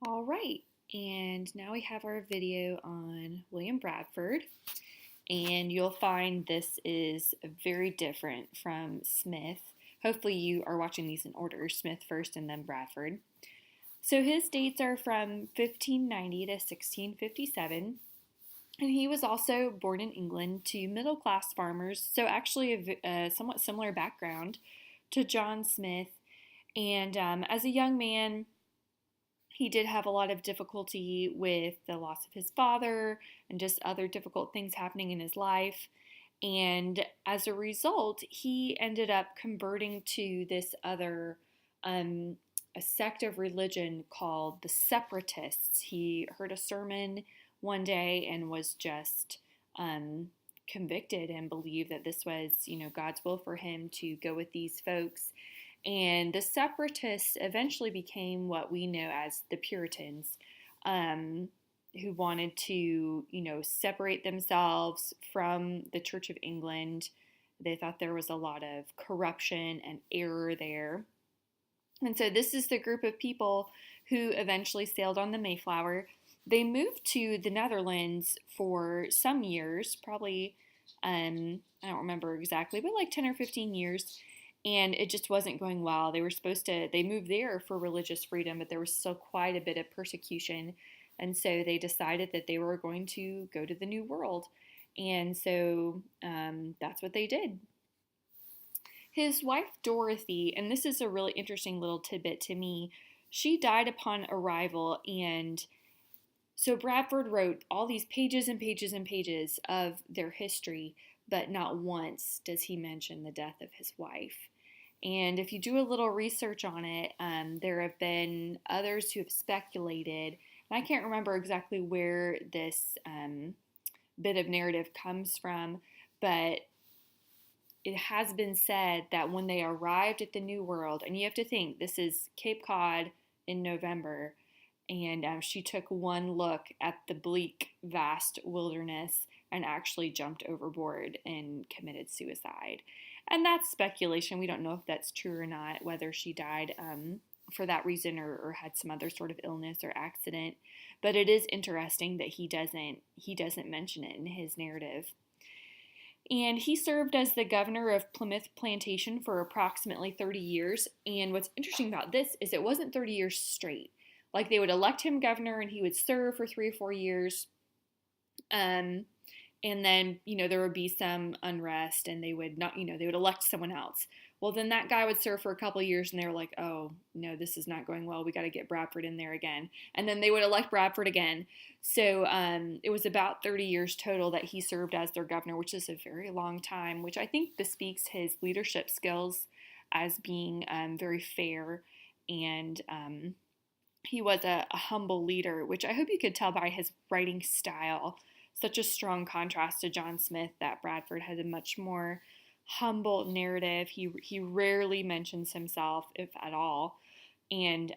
All right, and now we have our video on William Bradford, and you'll find this is very different from Smith. Hopefully you are watching these in order, Smith first and then Bradford. So his dates are from 1590 to 1657, and he was also born in England to middle-class farmers, so actually a somewhat similar background to John Smith. And as a young man, he did have a lot of difficulty with the loss of his father and just other difficult things happening in his life. And as a result, he ended up converting to this other, a sect of religion called the Separatists. He heard a sermon one day and was just convicted and believed that this was, God's will for him to go with these folks. And the Separatists eventually became what we know as the Puritans, who wanted to, separate themselves from the Church of England. They thought there was a lot of corruption and error there. And so this is the group of people who eventually sailed on the Mayflower. They moved to the Netherlands for some years, probably, I don't remember exactly, but like 10 or 15 years. And it just wasn't going well. They moved there for religious freedom, but there was still quite a bit of persecution. And so they decided that they were going to go to the New World. And so that's what they did. His wife, Dorothy, and this is a really interesting little tidbit to me, she died upon arrival. And so Bradford wrote all these pages and pages and pages of their history, but not once does he mention the death of his wife. And if you do a little research on it, there have been others who have speculated, and I can't remember exactly where this bit of narrative comes from, but it has been said that when they arrived at the New World, and you have to think, this is Cape Cod in November, and she took one look at the bleak, vast wilderness and actually jumped overboard and committed suicide. And that's speculation. We don't know if that's true or not, whether she died for that reason or had some other sort of illness or accident. But it is interesting that he doesn't mention it in his narrative. And he served as the governor of Plymouth Plantation for approximately 30 years. And what's interesting about this is it wasn't 30 years straight. Like, they would elect him governor and he would serve for 3 or 4 years. And then, there would be some unrest and they would they would elect someone else. Well, then that guy would serve for a couple of years and they were like, oh, no, this is not going well. We got to get Bradford in there again. And then they would elect Bradford again. So it was about 30 years total that he served as their governor, which is a very long time, which I think bespeaks his leadership skills as being very fair. And he was a humble leader, which I hope you could tell by his writing style. Such a strong contrast to John Smith that Bradford had a much more humble narrative. He rarely mentions himself, if at all, and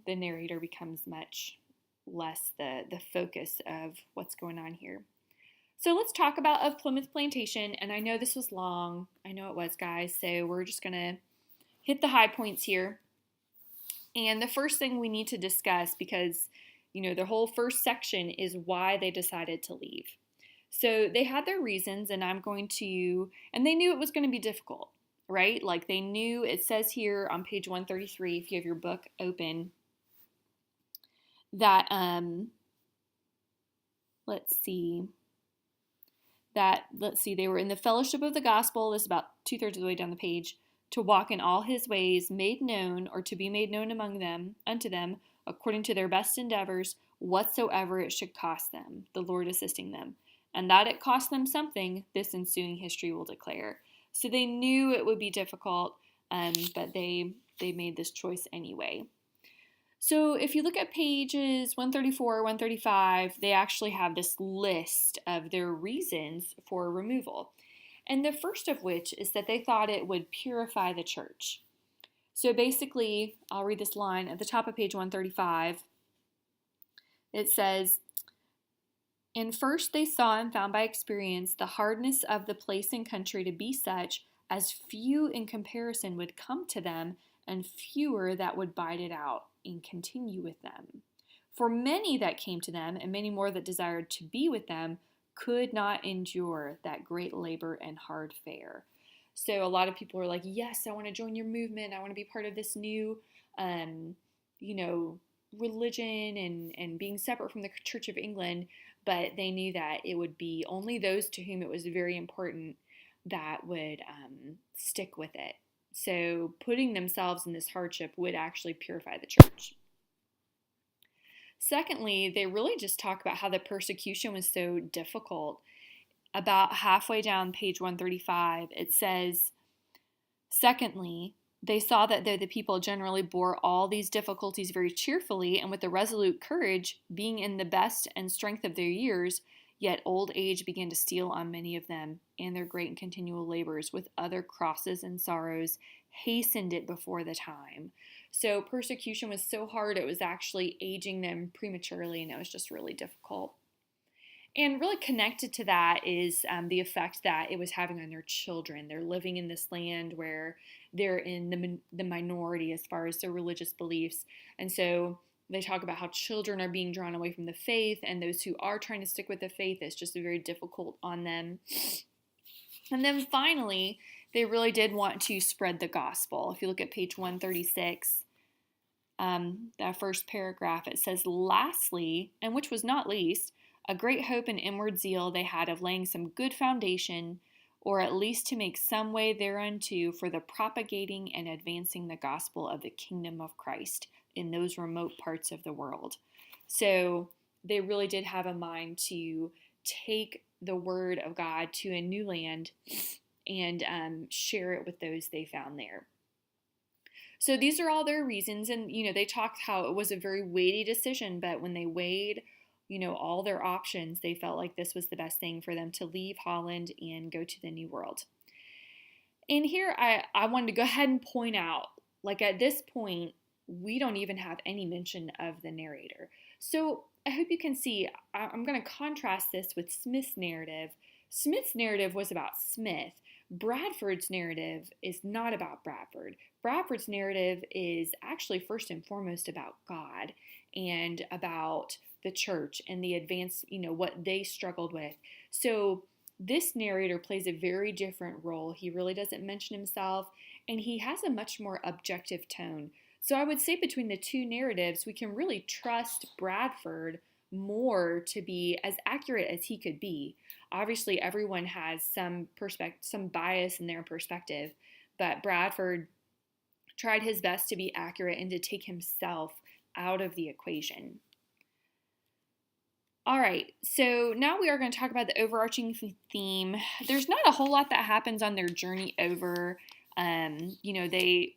the narrator becomes much less the focus of what's going on here. So let's talk about of Plymouth Plantation, and I know this was long. I know it was, guys, so we're just going to hit the high points here. And the first thing we need to discuss, because the whole first section is why they decided to leave. So they had their reasons, and and they knew it was going to be difficult, right? Like, they knew, it says here on page 133, if you have your book open, that, they were in the fellowship of the gospel, this is about 2/3 of the way down the page, to walk in all his ways, made known, or to be made known unto them, according to their best endeavors, whatsoever it should cost them, the Lord assisting them. And that it cost them something, this ensuing history will declare. So they knew it would be difficult, but they made this choice anyway. So if you look at pages 134, 135, they actually have this list of their reasons for removal. And the first of which is that they thought it would purify the church. So basically, I'll read this line at the top of page 135. It says, "And first they saw and found by experience the hardness of the place and country to be such as few in comparison would come to them, and fewer that would bide it out and continue with them. For many that came to them, and many more that desired to be with them, could not endure that great labor and hard fare. So a lot of people are like, yes, I want to join your movement. I want to be part of this new, um, you know, religion and being separate from the Church of England. But they knew that it would be only those to whom it was very important that would stick with it. So putting themselves in this hardship would actually purify the church. Secondly, they really just talk about how the persecution was so difficult. About halfway down page 135, it says, secondly, they saw that though the people generally bore all these difficulties very cheerfully and with a resolute courage, being in the best and strength of their years, yet old age began to steal on many of them, and their great and continual labors with other crosses and sorrows hastened it before the time. So persecution was so hard, it was actually aging them prematurely, and it was just really difficult. And really connected to that is the effect that it was having on their children. They're living in this land where they're in the minority as far as their religious beliefs. And so they talk about how children are being drawn away from the faith, and those who are trying to stick with the faith, it's just very difficult on them. And then finally, they really did want to spread the gospel. If you look at page 136, that first paragraph, it says, lastly, and which was not least, a great hope and inward zeal they had of laying some good foundation, or at least to make some way thereunto for the propagating and advancing the gospel of the kingdom of Christ in those remote parts of the world. So they really did have a mind to take the word of God to a new land and share it with those they found there. So these are all their reasons, and they talked how it was a very weighty decision, but when they weighed all their options, they felt like this was the best thing for them to leave Holland and go to the New World. And here I wanted to go ahead and point out, like at this point, we don't even have any mention of the narrator. So I hope you can see, I'm going to contrast this with Smith's narrative. Smith's narrative was about Smith. Bradford's narrative is not about Bradford. Bradford's narrative is actually first and foremost about God and about the church and the advance, what they struggled with. So this narrator plays a very different role. He really doesn't mention himself, and he has a much more objective tone. So I would say between the two narratives, we can really trust Bradford more to be as accurate as he could be. Obviously, everyone has some bias in their perspective, but Bradford tried his best to be accurate and to take himself out of the equation. All right, so now we are going to talk about the overarching theme. There's not a whole lot that happens on their journey over. They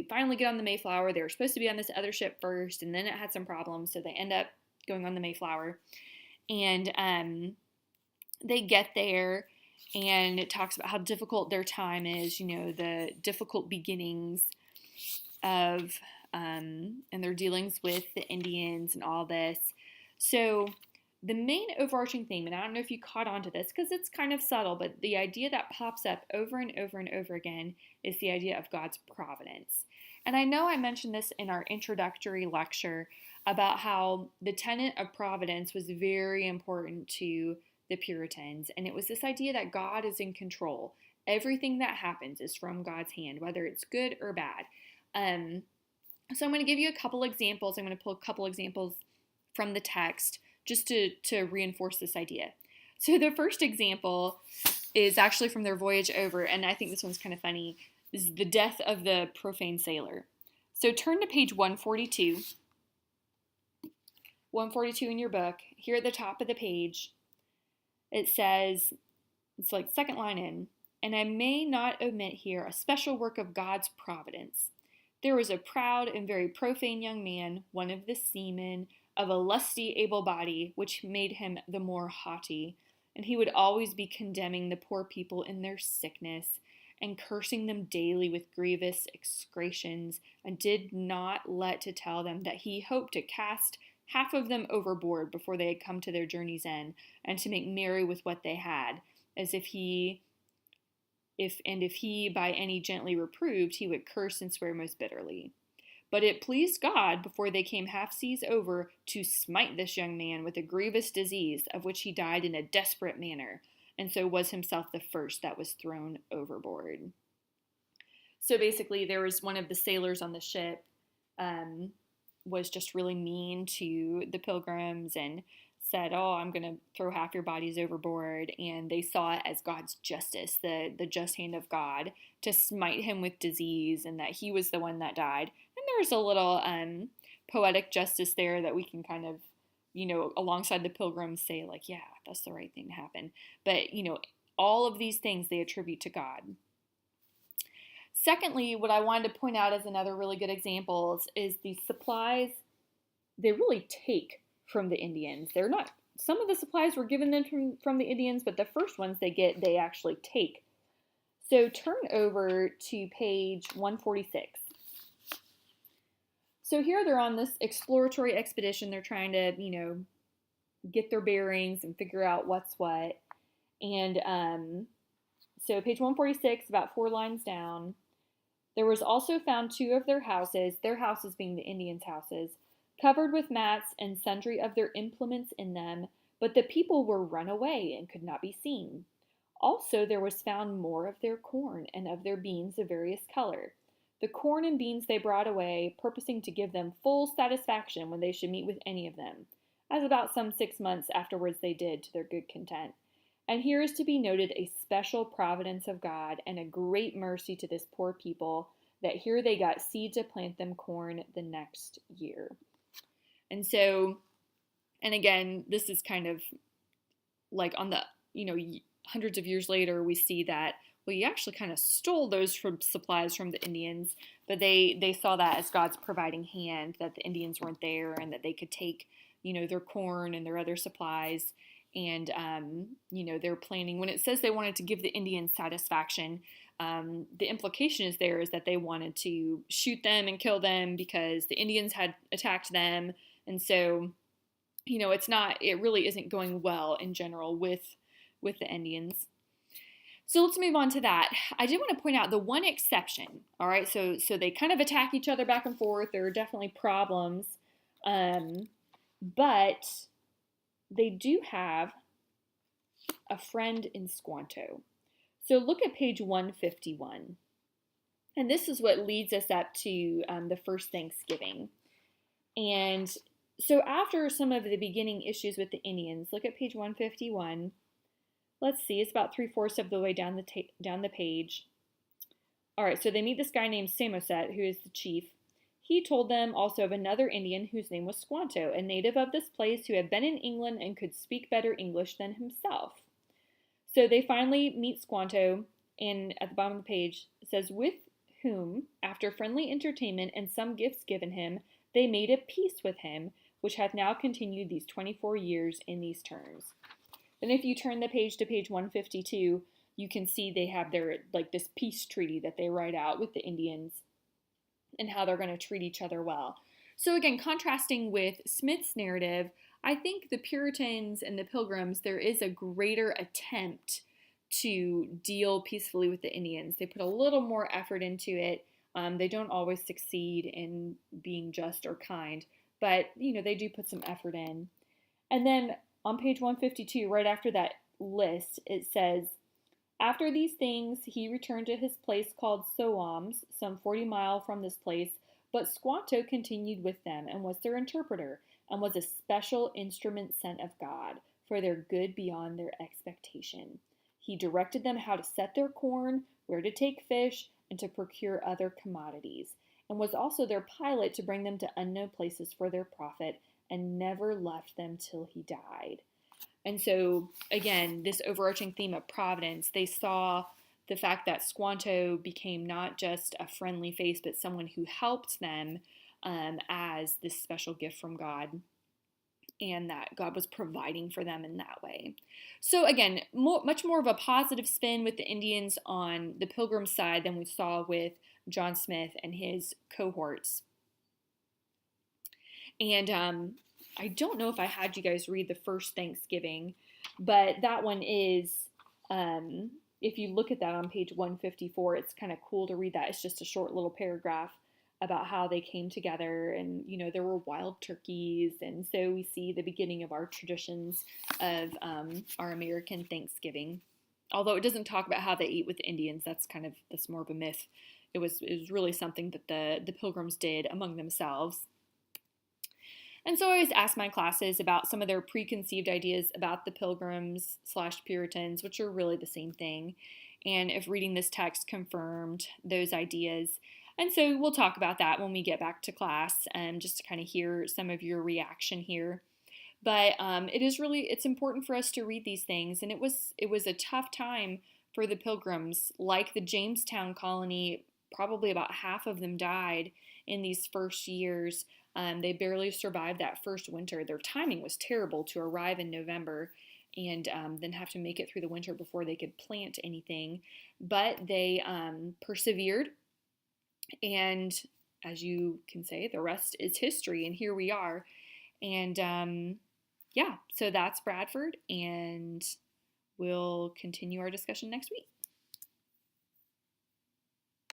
finally get on the Mayflower. They were supposed to be on this other ship first, and then it had some problems, so they end up going on the Mayflower. And they get there, and it talks about how difficult their time is, the difficult beginnings of, and their dealings with the Indians and all this. So the main overarching theme, and I don't know if you caught on to this because it's kind of subtle, but the idea that pops up over and over and over again is the idea of God's providence. And I know I mentioned this in our introductory lecture about how the tenet of providence was very important to the Puritans, and it was this idea that God is in control. Everything that happens is from God's hand, whether it's good or bad. So I'm going to give you a couple examples. I'm going to pull a couple examples from the text just to reinforce this idea. So the first example is actually from their voyage over, and I think this one's kind of funny, is the death of the profane sailor. So turn to page 142. 142 in your book. Here at the top of the page, it says, it's like second line in, and I may not omit here a special work of God's providence. There was a proud and very profane young man, one of the seamen, of a lusty, able body, which made him the more haughty, and he would always be condemning the poor people in their sickness, and cursing them daily with grievous execrations, and did not let to tell them that he hoped to cast half of them overboard before they had come to their journey's end, and to make merry with what they had, as if he by any gently reproved, he would curse and swear most bitterly. But it pleased God, before they came half seas over, to smite this young man with a grievous disease, of which he died in a desperate manner, and so was himself the first that was thrown overboard. So basically, there was one of the sailors on the ship was just really mean to the pilgrims and said, "Oh, I'm going to throw half your bodies overboard." And they saw it as God's justice, the just hand of God, to smite him with disease, and that he was the one that died. And there's a little poetic justice there that we can kind of, alongside the pilgrims say, like, yeah, that's the right thing to happen. But, all of these things they attribute to God. Secondly, what I wanted to point out as another really good example is the supplies they really take from the Indians. They're not, some of the supplies were given them from the Indians, but the first ones they get, they actually take. So turn over to page 146. So here they're on this exploratory expedition. They're trying to, get their bearings and figure out what's what. And so page 146, about 4 lines down, there was also found 2 of their houses being the Indians' houses, covered with mats and sundry of their implements in them, but the people were run away and could not be seen. Also there was found more of their corn and of their beans of various color. The corn and beans they brought away, purposing to give them full satisfaction when they should meet with any of them, as about some 6 months afterwards they did to their good content. And here is to be noted a special providence of God and a great mercy to this poor people, that here they got seed to plant them corn the next year. And so, and again, this is kind of like on the, hundreds of years later, we see that, well, you actually kind of stole those supplies from the Indians, but they saw that as God's providing hand, that the Indians weren't there and that they could take, their corn and their other supplies. And, they're planning, when it says they wanted to give the Indians satisfaction, the implication is that they wanted to shoot them and kill them because the Indians had attacked them. And so, it really isn't going well in general with the Indians. So let's move on to that. I did want to point out the one exception. All right. So they kind of attack each other back and forth. There are definitely problems. But they do have a friend in Squanto. So look at page 151. And this is what leads us up to the first Thanksgiving. And so after some of the beginning issues with the Indians, look at page 151. Let's see, it's about 3/4 of the way down the page. All right, so they meet this guy named Samoset, who is the chief. He told them also of another Indian whose name was Squanto, a native of this place who had been in England and could speak better English than himself. So they finally meet Squanto, and at the bottom of the page it says, with whom, after friendly entertainment and some gifts given him, they made a peace with him, which hath now continued these 24 years in these terms. Then if you turn the page to page 152, you can see they have their, this peace treaty that they write out with the Indians and how they're going to treat each other well. So again, contrasting with Smith's narrative, I think the Puritans and the Pilgrims, there is a greater attempt to deal peacefully with the Indians. They put a little more effort into it. They don't always succeed in being just or kind, but they do put some effort in. And then on page 152, right after that list, it says, after these things, he returned to his place called Soams, some 40 miles from this place, but Squanto continued with them, and was their interpreter, and was a special instrument sent of God, for their good beyond their expectation. He directed them how to set their corn, where to take fish, and to procure other commodities, and was also their pilot to bring them to unknown places for their profit, and never left them till he died. And so, again, this overarching theme of providence, they saw the fact that Squanto became not just a friendly face, but someone who helped them as this special gift from God, and that God was providing for them in that way. So again, much more of a positive spin with the Indians on the Pilgrim side than we saw with John Smith and his cohorts. And I don't know if I had you guys read the first Thanksgiving, but that one is, if you look at that on page 154, it's kind of cool to read that. It's just a short little paragraph. about how they came together. And, there were wild turkeys. And so we see the beginning of our traditions of our American Thanksgiving. Although it doesn't talk about how they eat with the Indians, that's more of a myth. It was really something that the Pilgrims did among themselves. And so I always ask my classes about some of their preconceived ideas about the Pilgrims / Puritans, which are really the same thing, and if reading this text confirmed those ideas. And so we'll talk about that when we get back to class, just to kind of hear some of your reaction here. But it's important for us to read these things, and it was a tough time for the Pilgrims. Like the Jamestown colony, probably about half of them died in these first years. They barely survived that first winter. Their timing was terrible to arrive in November and then have to make it through the winter before they could plant anything. But they persevered, and as you can say, the rest is history, and here we are. And so that's Bradford, and we'll continue our discussion next week.